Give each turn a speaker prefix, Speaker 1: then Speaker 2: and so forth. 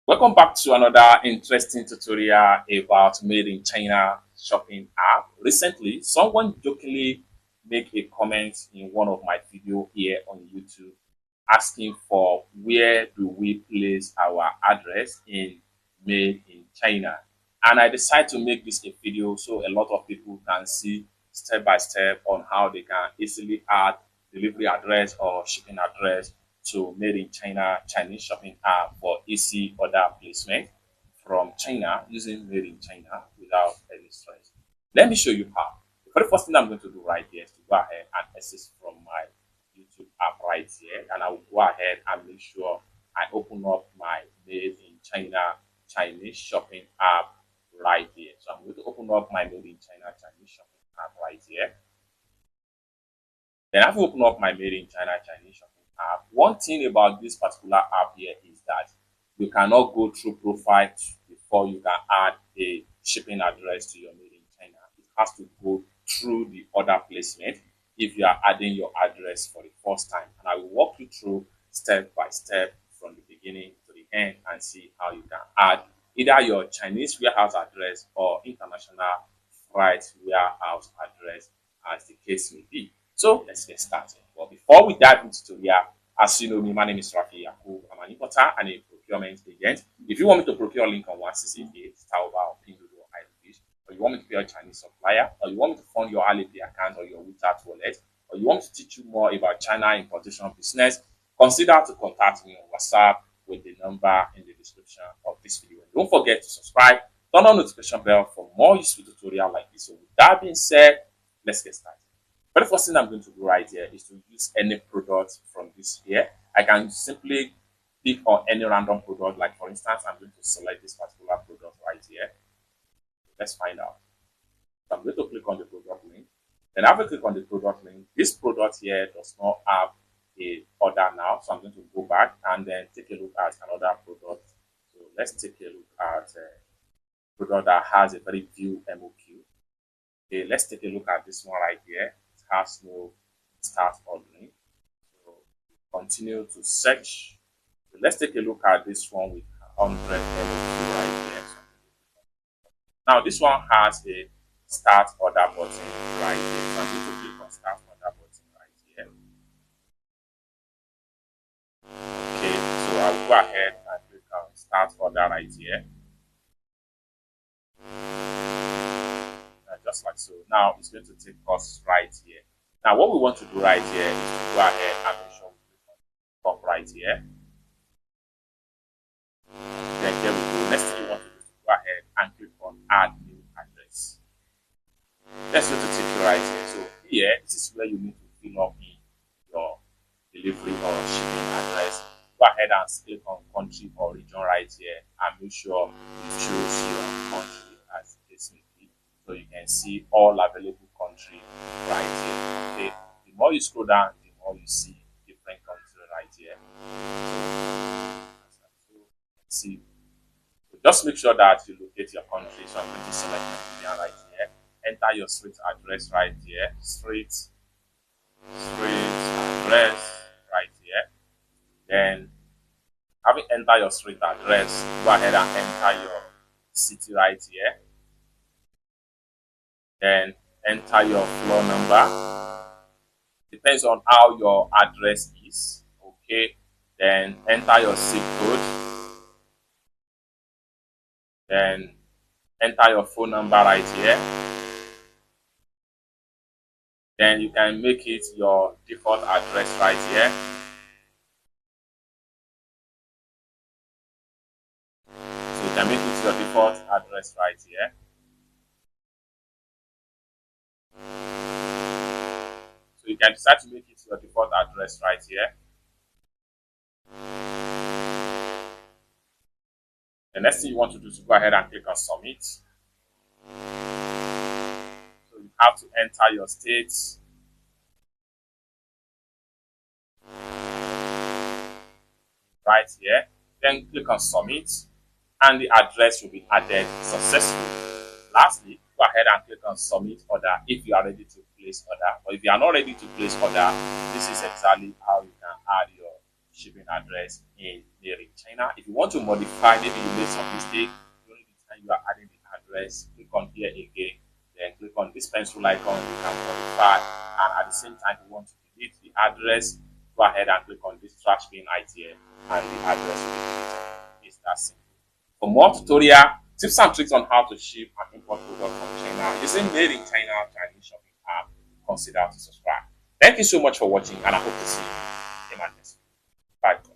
Speaker 1: Welcome back to another interesting tutorial about made in China shopping app. Recently, someone jokingly made a comment in one of my videos here on YouTube asking for where do we place our address in made in China. And I decided to make this a video so a lot of people can see step by step on how they can easily add delivery address or shipping address to made in China Chinese shopping app for easy order placement from China using made in China without any stress. Let me show you how. The very first thing I'm going to do right here is to go ahead and access from my YouTube app right here, and I will go ahead and make sure I open up my made in China Chinese shopping app right here. So I'm going to open up my made in China Chinese shopping app right here. Then I've opened up my made in China Chinese shopping app. One thing about this particular app here is that you cannot go through profile before you can add a shipping address to your made in China. It has to go through the order placement if you are adding your address for the first time. And I will walk you through step by step from the beginning to the end and see how you can add either your Chinese warehouse address or international freight warehouse address as the case may be. So let's get started. But before we dive into tutorial, as you know me, my name is Rafi Yaku. I'm an importer and a procurement agent. If you want me to procure link on 1688, Taobao, or pinduoduo, or you want me to be a Chinese supplier, or you want me to fund your Alipay account or your WeChat wallet, or you want me to teach you more about China importation business, consider to contact me on WhatsApp with the number in the description of this video. And don't forget to subscribe, turn on notification bell for more useful tutorial like this. So with that being said, let's get started. But the first thing I'm going to do right here is to use any product from this here. I can simply pick on any random product. Like for instance, I'm going to select this particular product right here. Let's find out. So I'm going to click on the product link. Then after click on the product link, this product here does not have a order now. So I'm going to go back and then take a look at another product. So let's take a look at a product that has a very few MOQ. Okay, let's take a look at this one right here. It has no start ordering. So continue to search. So let's take a look at this one with 100 MOQ right here. Now this one has a start order button right here. So I'm going to click on start order button right here. Okay, so I'll go ahead and click on start order right here. Just like so. Now it's going to take us right here. Now what we want to do right here is to go ahead and make sure we click on top right here. Then here we go. Next thing you want to do is to go ahead and click on add new address. That's going to take you right here. So here, this is where you need to fill up in your delivery or shipping address. Go ahead and click on country or region right here and make sure you choose your country as the case may be. So you can see all available country right here. Okay. The more you scroll down, the more you see different country right here. So see. So just make sure that you locate your country. So I'm going to select Nigeria right here. Enter your street address right here. Street address right here. Then having entered your street address, go ahead and enter your city right here. Then enter your floor number. Depends on how your address is. Okay. Then enter your zip code. Then enter your phone number right here. Then you can make it your default address right here. So you can make it your default address right here. So you can decide to make it your default address right here. The next thing you want to do is to go ahead and click on submit. So you have to enter your state. Right here. Then click on submit and the address will be added successfully. Lastly, go ahead and click on submit order if you are ready to place order. Or if you are not ready to place order, this is exactly how you can add your shipping address in Made in China. If you want to modify, maybe you made some mistake during the time you are adding the address, click on here again, then click on this pencil icon, you can modify, and at the same time you want to delete the address, go ahead and click on this trash bin right here, and the address will be deleted. It's that simple. For more tutorial, tips and tricks on how to ship and import products from China using Made in China Chinese shopping app, consider to subscribe. Thank you so much for watching, and I hope to see you in my next video. Bye.